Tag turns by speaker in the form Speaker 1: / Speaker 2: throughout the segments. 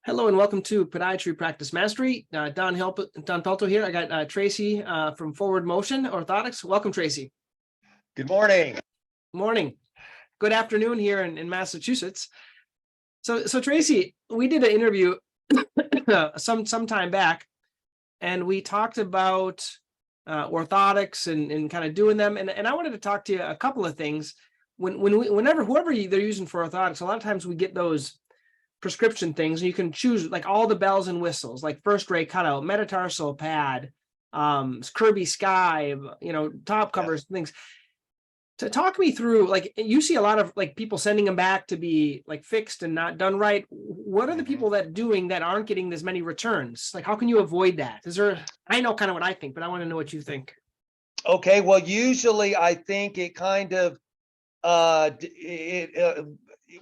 Speaker 1: Hello and welcome to Podiatry Practice Mastery. Don Pelto here. I got Tracy from Forward Motion Orthotics. Welcome, Tracy.
Speaker 2: Good morning.
Speaker 1: Morning. Good afternoon here in Massachusetts. So Tracy, we did an interview some time back, and we talked about orthotics and kind of doing them. And I wanted to talk to you a couple of things. Whoever they're using for orthotics, a lot of times we get those prescription things, and you can choose like all the bells and whistles, like first ray cutout, metatarsal pad, Kirby Sky, top covers, things. To talk me through, like, you see a lot of like people sending them back to be like fixed and not done right. What are the people that aren't getting as many returns? Like, how can you avoid that? I know kind of what I think, but I want to know what you think.
Speaker 2: Okay, well, usually I think it kind of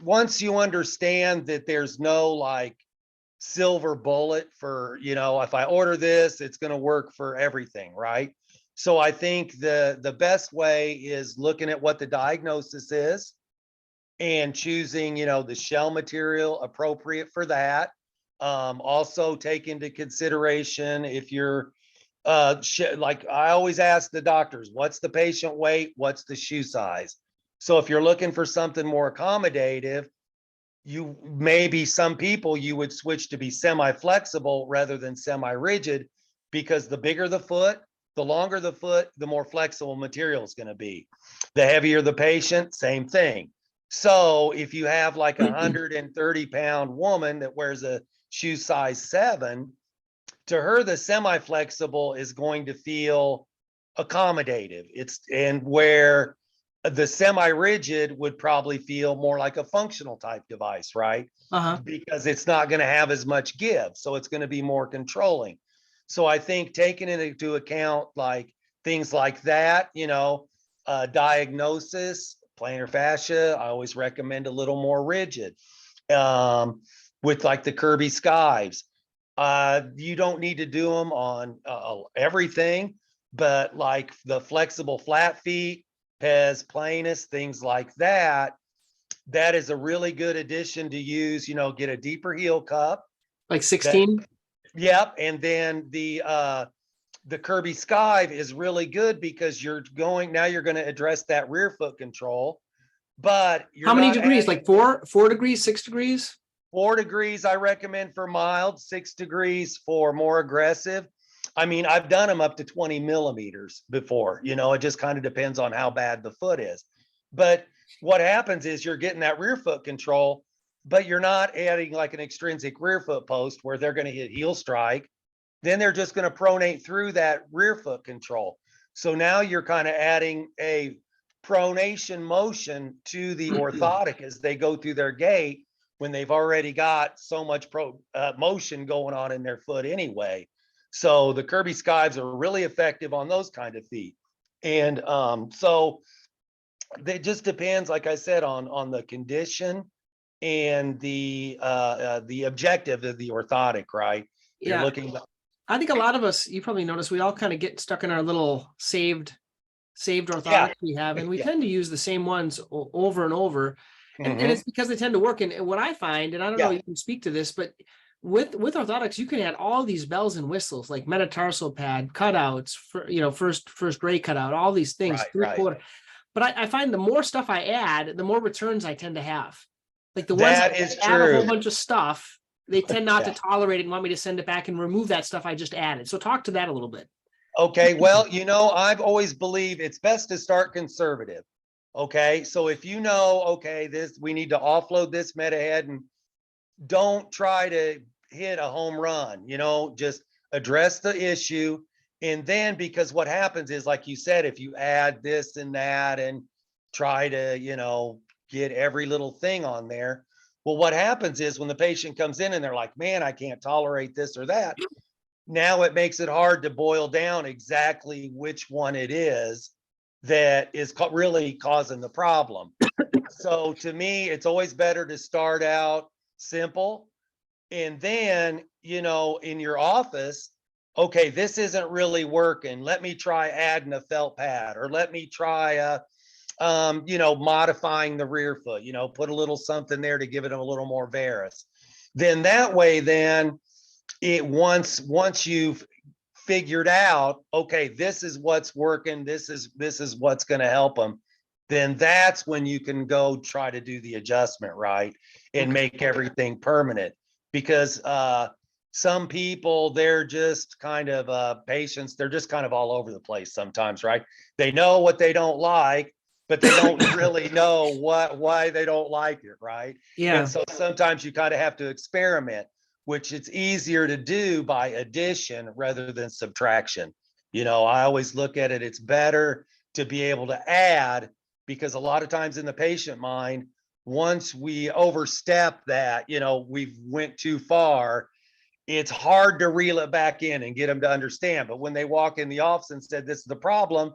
Speaker 2: once you understand that there's no like silver bullet for, if I order this, it's going to work for everything, right? So I think the best way is looking at what the diagnosis is and choosing, the shell material appropriate for that. Also take into consideration if you're like I always ask the doctors, what's the patient weight? What's the shoe size? So if you're looking for something more accommodative, some people you would switch to be semi-flexible rather than semi-rigid, because the bigger the foot, the longer the foot, the more flexible material is going to be. The heavier the patient, same thing. So if you have like a 130-pound woman that wears a shoe size 7, to her, the semi-flexible is going to feel accommodative. And where the semi-rigid would probably feel more like a functional type device, right? Because it's not going to have as much give. So it's going to be more controlling. So I think taking into account like things like that, diagnosis, plantar fascia, I always recommend a little more rigid. With like the Kirby Skies. You don't need to do them on everything, but like the flexible flat feet, pes planus, things like that, that is a really good addition to use. Get a deeper heel cup,
Speaker 1: like 16.
Speaker 2: Yep. And then the Kirby Sky is really good because you're going to address that rear foot control. But
Speaker 1: how many degrees? Like 4 degrees, 6 degrees?
Speaker 2: 4 degrees I recommend for mild, 6 degrees for more aggressive. I mean, I've done them up to 20 millimeters before, it just kind of depends on how bad the foot is. But what happens is you're getting that rear foot control, but you're not adding like an extrinsic rear foot post where they're going to hit heel strike. Then they're just going to pronate through that rear foot control. So now you're kind of adding a pronation motion to the orthotic as they go through their gait, when they've already got so much motion going on in their foot anyway. So the Kirby Skies are really effective on those kind of feet. And so it just depends, like I said, on the condition and the objective of the orthotic, right?
Speaker 1: Yeah.
Speaker 2: You're looking.
Speaker 1: I think a lot of us, you probably noticed, we all kind of get stuck in our little saved orthotics we have, and we tend to use the same ones over and over. And it's because they tend to work. And what I find, and I don't know, you can speak to this, but with orthotics, you can add all these bells and whistles, like metatarsal pad, cutouts, first ray cutout, all these things, three-quarter. But I find the more stuff I add, the more returns I tend to have. Like the ones that add a whole bunch of stuff, they tend not to tolerate it and want me to send it back and remove that stuff I just added. So talk to that a little bit.
Speaker 2: Okay, well, I've always believed it's best to start conservative. Okay, so if we need to offload this med head, and don't try to hit a home run, just address the issue. And then, because what happens is, like you said, if you add this and that and try to, get every little thing on there, well, what happens is when the patient comes in and they're like, man, I can't tolerate this or that. Now it makes it hard to boil down exactly which one it is that is really causing the problem. So to me, it's always better to start out simple. And then, in your office, okay, this isn't really working. Let me try adding a felt pad, or let me try modifying the rear foot, put a little something there to give it a little more varus. then that way, then once you've figured out, okay, this is what's working, this is what's going to help them, then that's when you can go try to do the adjustment, right? And make everything permanent. Because some people, they're just kind of patients, they're just kind of all over the place sometimes, right? They know what they don't like, but they don't really know why they don't like it, right?
Speaker 1: Yeah.
Speaker 2: And so sometimes you kind of have to experiment, which it's easier to do by addition rather than subtraction. You know, I always look at it, it's better to be able to add, because a lot of times in the patient mind, once we overstep that, you know, we've went too far, it's hard to reel it back in and get them to understand. But when they walk in the office and said, this is the problem,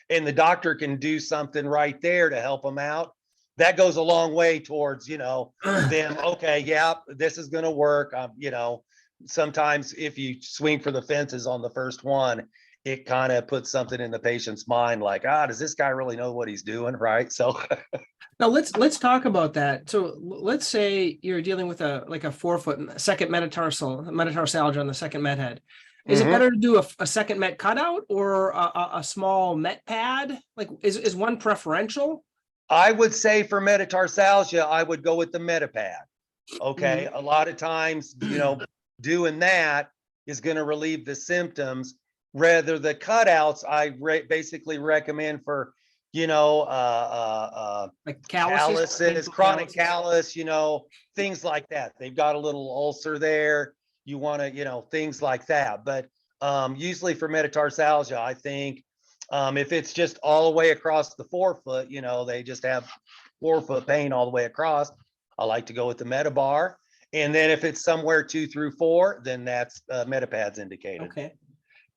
Speaker 2: and the doctor can do something right there to help them out, that goes a long way towards, you know, them, okay, yeah, this is going to work. You know, sometimes if you swing for the fences on the first one, it kind of puts something in the patient's mind like, does this guy really know what he's doing? Right. So
Speaker 1: now let's talk about that. So let's say you're dealing with a 4-foot second metatarsalgia on the second met head. Is it better to do a second met cutout or a small met pad? Like, is one preferential?
Speaker 2: I would say for metatarsalgia, I would go with the metapad. Okay. A lot of times, you know, doing that is going to relieve the symptoms. Rather, the cutouts, I basically recommend for, you know,
Speaker 1: like calluses,
Speaker 2: chronic callus, you know, things like that. They've got a little ulcer there. You want to, you know, things like that. But usually for metatarsalgia, I think if it's just all the way across the 4-foot, you know, they just have 4-foot pain all the way across, I like to go with the metabar. And then if it's somewhere 2 through 4, then that's metapad's indicated.
Speaker 1: Okay.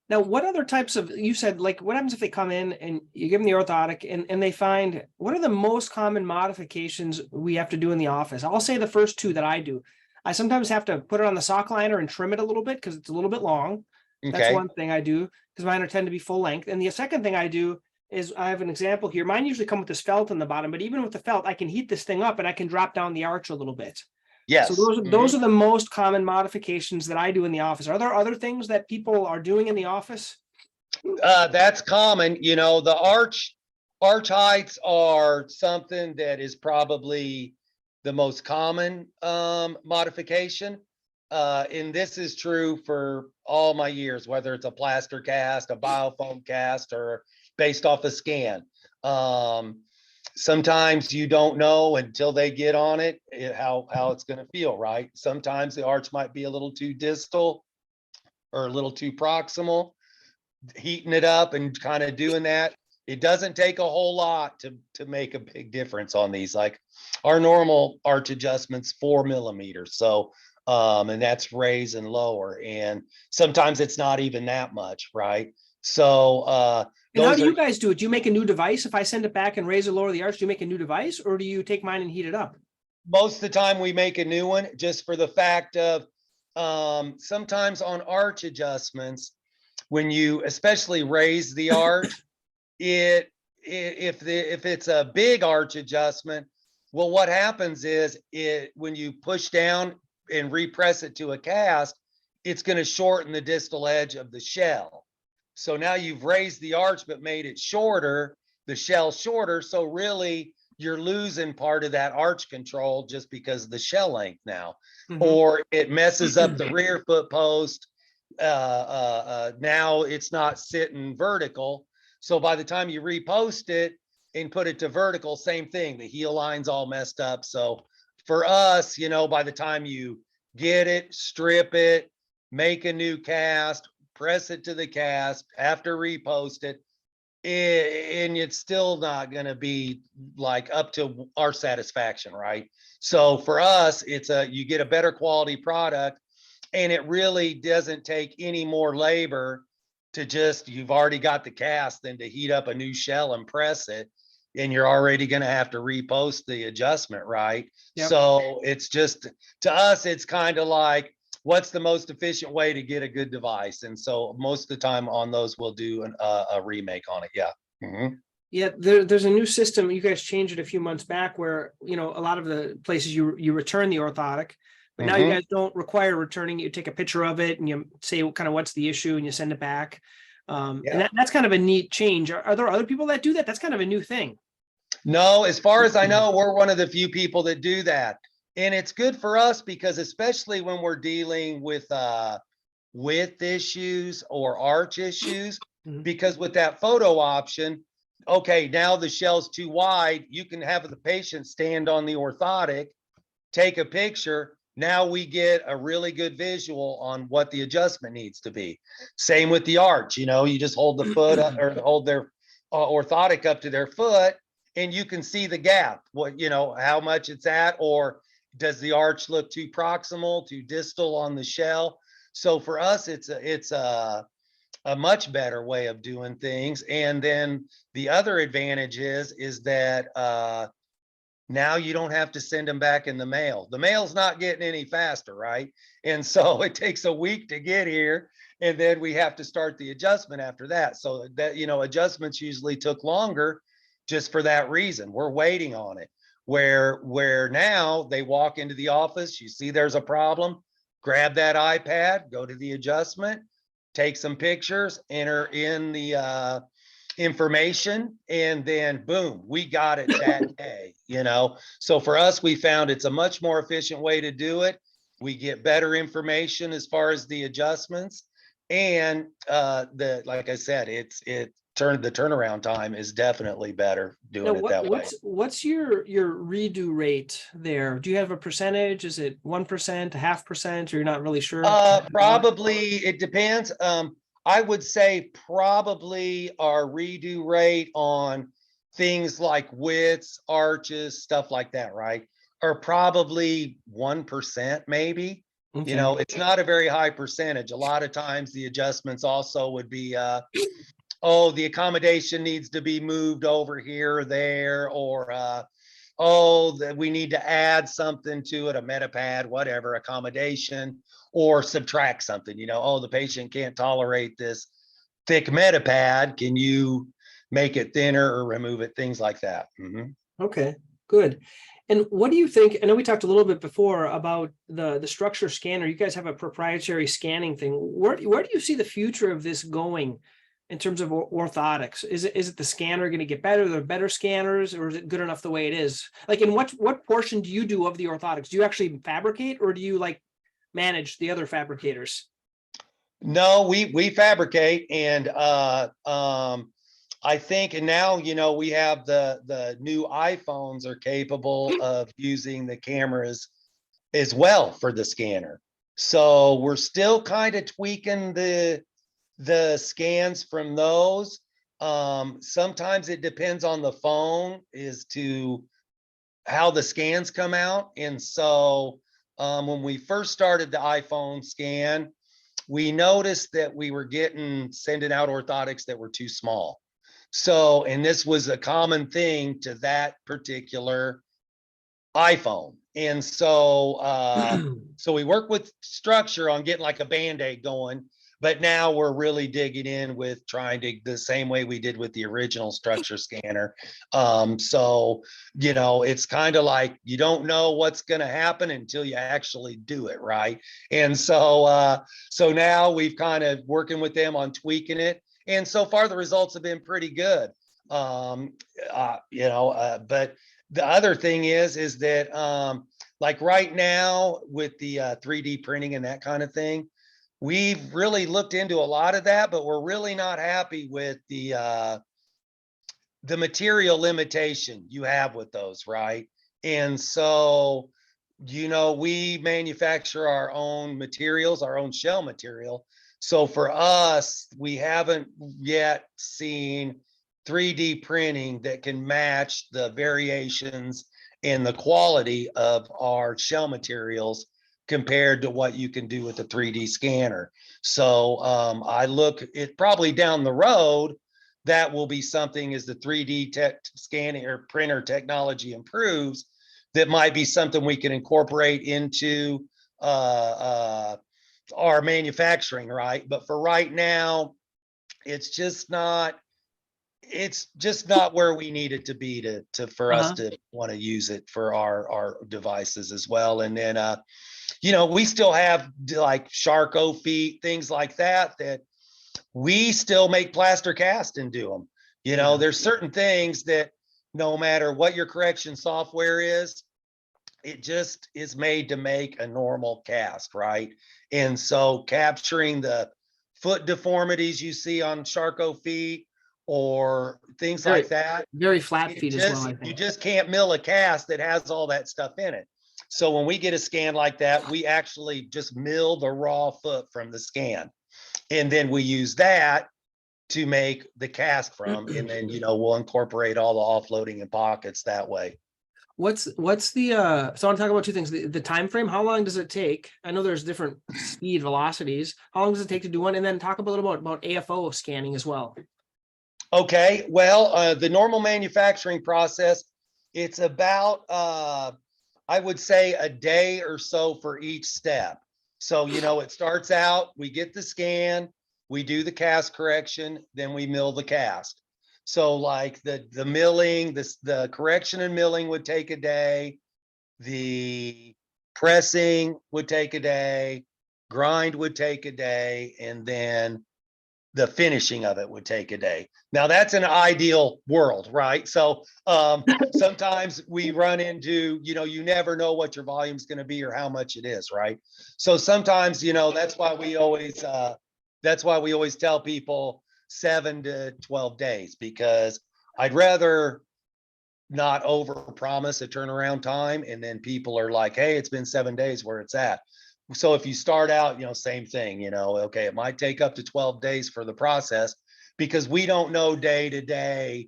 Speaker 1: Now, what other types of, you said, like, what happens if they come in and you give them the orthotic and they find, what are the most common modifications we have to do in the office? I'll say the first 2 that I do. I sometimes have to put it on the sock liner and trim it a little bit because it's a little bit long. That's
Speaker 2: Okay.
Speaker 1: one thing I do because mine tend to be full length. And the second thing I do is I have an example here. Mine usually come with this felt on the bottom, but even with the felt, I can heat this thing up and I can drop down the arch a little bit.
Speaker 2: Yes.
Speaker 1: So those are the most common modifications that I do in the office. Are there other things that people are doing in the office?
Speaker 2: That's common. You know, the arch heights are something that is probably the most common modification. And this is true for all my years, whether it's a plaster cast, a biofoam cast, or based off a scan. Sometimes you don't know until they get on it how it's going to feel, right? Sometimes the arch might be a little too distal or a little too proximal. Heating it up and kind of doing that, it doesn't take a whole lot to make a big difference on these. Like our normal arch adjustments 4 millimeters, so and that's raise and lower, and sometimes it's not even that much, right? So
Speaker 1: and how do you guys do it? Do you make a new device? If I send it back and raise or lower the arch, do you make a new device, or do you take mine and heat it up?
Speaker 2: Most of the time we make a new one, just for the fact of sometimes on arch adjustments, when you especially raise the arch, if it's a big arch adjustment, well, what happens is when you push down and repress it to a cast, it's going to shorten the distal edge of the shell. So now you've raised the arch but made it shorter, the shell shorter. So really you're losing part of that arch control just because of the shell length now. Or it messes up the rear foot post. Now it's not sitting vertical. So by the time you repost it and put it to vertical, same thing, the heel line's all messed up. So for us, you know, by the time you get it, strip it, make a new cast, press it to the cast, after repost it, and it's still not going to be like up to our satisfaction, right? So for us, you get a better quality product. And it really doesn't take any more labor to you've already got the cast than to heat up a new shell and press it. And you're already going to have to repost the adjustment, right? Yep. So it's just, to us, it's kind of like, what's the most efficient way to get a good device? And so most of the time on those, we'll do a remake on it. Yeah.
Speaker 1: Yeah, there's a new system. You guys changed it a few months back where, you know, a lot of the places you return the orthotic, But now you
Speaker 2: Mhm.
Speaker 1: guys don't require returning it. You take a picture of it and you say kind of what's the issue and you send it back. And
Speaker 2: Yeah.
Speaker 1: that's kind of a neat change. Are there other people that do that? That's kind of a new thing.
Speaker 2: No, as far as I know, we're one of the few people that do that. And it's good for us because especially when we're dealing with issues or arch issues,
Speaker 1: Mhm.
Speaker 2: because with that photo option, okay, now the shell's too wide, you can have the patient stand on the orthotic, take a picture. Now we get a really good visual on what the adjustment needs to be. Same with the arch, you just hold the foot up or hold their orthotic up to their foot and you can see the gap, how much it's at, or does the arch look too proximal, too distal on the shell? So for us, it's a much better way of doing things. And then the other advantage is that now you don't have to send them back in the mail. The mail's not getting any faster, right? And so it takes a week to get here, and then we have to start the adjustment after that. So that, adjustments usually took longer just for that reason. We're waiting on it. Where now they walk into the office, you see there's a problem, grab that iPad, go to the adjustment, take some pictures, enter in the information, and then boom, we got it that day. So for us, we found it's a much more efficient way to do it. We get better information as far as the adjustments, and like I said, the turnaround time is definitely better
Speaker 1: Now,
Speaker 2: doing it that way.
Speaker 1: what's your redo rate there? Do you have a percentage? Is it 1%, a 0.5%, or you're not really sure?
Speaker 2: Probably it depends. I would say probably our redo rate on things like widths, arches, stuff like that, right? Are probably 1%, maybe.
Speaker 1: Okay.
Speaker 2: It's not a very high percentage. A lot of times the adjustments also would be oh, the accommodation needs to be moved over here or there, or oh, that we need to add something to it, a metapad, whatever, accommodation, or subtract something, oh, the patient can't tolerate this thick metapad. Can you make it thinner or remove it? Things like that. Mhm.
Speaker 1: Okay, good. And what do you think? I know we talked a little bit before about the structure scanner. You guys have a proprietary scanning thing. Where do you see the future of this going in terms of orthotics? Is it the scanner going to get better? Are there better scanners, or is it good enough the way it is? Like, in what portion do you do of the orthotics? Do you actually fabricate, or do you like manage the other fabricators?
Speaker 2: No, we fabricate, and I think, and now we have the new iPhones are capable of using the cameras as well for the scanner. So we're still kind of tweaking the scans from those. Sometimes it depends on the phone as to how the scans come out. And so when we first started the iPhone scan, we noticed that we were sending out orthotics that were too small. So, and this was a common thing to that particular iPhone. And so we work with structure on getting like a Band-Aid going, but now we're really digging in with trying to the same way we did with the original structure scanner. So, it's kind of like you don't know what's going to happen until you actually do it, right? And so now we've kind of working with them on tweaking it. And so far the results have been pretty good. But the other thing is that like right now with the 3D printing and that kind of thing, we've really looked into a lot of that, but we're really not happy with the material limitation you have with those, right? And so, we manufacture our own materials, our own shell material. So for us, we haven't yet seen 3D printing that can match the variations in the quality of our shell materials compared to what you can do with a 3D scanner. So I look it probably down the road, that will be something as the 3D scanning or printer technology improves, that might be something we can incorporate into our manufacturing, right? But for right now, it's just not where we need it to be for us to want to use it for our devices as well. And then we still have like Charcot feet, things like that, that we still make plaster cast and do them. There's certain things that no matter what your correction software is, it just is made to make a normal cast, right? And so capturing the foot deformities you see on Charcot feet or things like that.
Speaker 1: Very flat feet as well, I
Speaker 2: You
Speaker 1: think.
Speaker 2: just can't mill a cast that has all that stuff in it. So when we get a scan like that, we actually just mill the raw foot from the scan. And then we use that to make the cast from, and then, we'll incorporate all the offloading and pockets that way.
Speaker 1: What's the so I want to talk about two things. The time frame, how long does it take? I know there's different speed velocities. How long does it take to do one? And then talk a little about AFO scanning as well.
Speaker 2: Okay, well, the normal manufacturing process, it's about I would say a day or so for each step. So, it starts out, we get the scan, we do the cast correction, then we mill the cast. So like the milling, the correction and milling would take a day. The pressing would take a day, grind would take a day, and then the finishing of it would take a day. Now that's an ideal world, right? So sometimes we run into, you never know what your volume is going to be or how much it is, right? So sometimes, that's why we always tell people 7 to 12 days, because I'd rather not over promise a turnaround time and then people are like, hey, it's been 7 days where it's at. So if you start out, same thing, okay, it might take up to 12 days for the process because we don't know day to day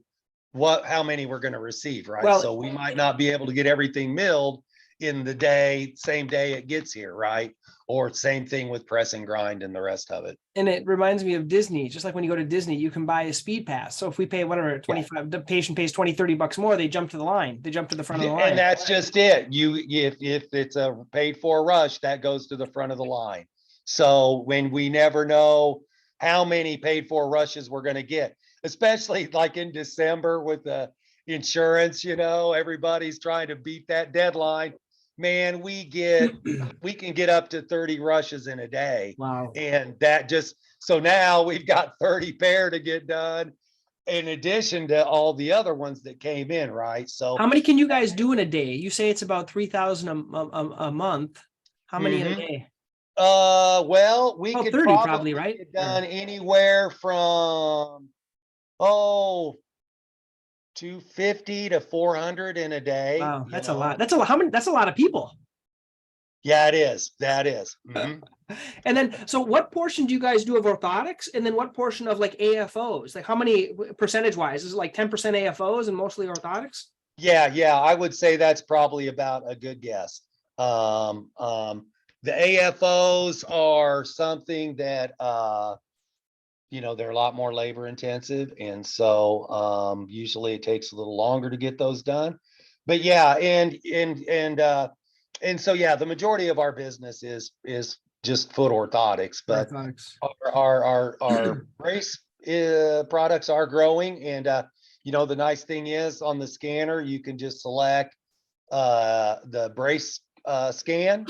Speaker 2: how many we're going to receive, right?
Speaker 1: Well,
Speaker 2: so we might not be able to get everything milled in the same day it gets here, right? Or same thing with press and grind and the rest of it.
Speaker 1: And it reminds me of Disney. Just like when you go to Disney, you can buy a speed pass. So if we pay whatever, 25, the patient pays 20, 30 bucks more, they jump to the line. They jump to the front of the line.
Speaker 2: And that's just it. If it's a paid for rush, that goes to the front of the line. So when we never know how many paid for rushes we're going to get, especially like in December with the insurance, everybody's trying to beat that deadline. Man, we can get up to 30 rushes in a day.
Speaker 1: Wow.
Speaker 2: And so now we've got 30 pair to get done in addition to all the other ones that came in, right? So
Speaker 1: how many can you guys do in a day? You say it's about 3,000 a month. How many in a day?
Speaker 2: Well, we could
Speaker 1: 30 probably, right?
Speaker 2: get done anywhere from 250 to 400 in a day.
Speaker 1: Wow, that's a lot. That's a lot. How many? That's a lot of people.
Speaker 2: Yeah, it is. That is. Mm-hmm.
Speaker 1: And then, so what portion do you guys do of orthotics? And then what portion of like AFOs? Like how many percentage wise? Is it like 10% AFOs and mostly orthotics?
Speaker 2: Yeah. I would say that's probably about a good guess. The AFOs are something that, they're a lot more labor intensive. And so usually it takes a little longer to get those done. But yeah, and so, yeah, the majority of our business is just foot orthotics, but our brace products are growing. And, the nice thing is on the scanner, you can just select the brace scan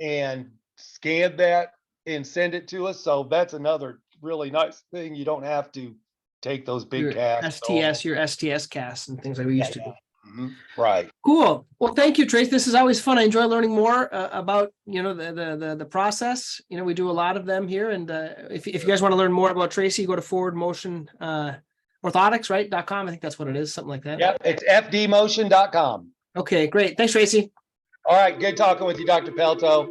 Speaker 2: and scan that and send it to us. So that's another really nice thing. You don't have to take those big casts.
Speaker 1: Your STS casts and things like we used to do.
Speaker 2: Mm-hmm. Right.
Speaker 1: Cool. Well, thank you, Trace. This is always fun. I enjoy learning more about, the process. We do a lot of them here. And if you guys want to learn more about Tracy, go to Forward Motion Orthotics, right? .com. I think that's what it is. Something like that.
Speaker 2: Yep. It's fdmotion.com.
Speaker 1: Okay, great. Thanks, Tracy.
Speaker 2: All right. Good talking with you, Dr. Pelto.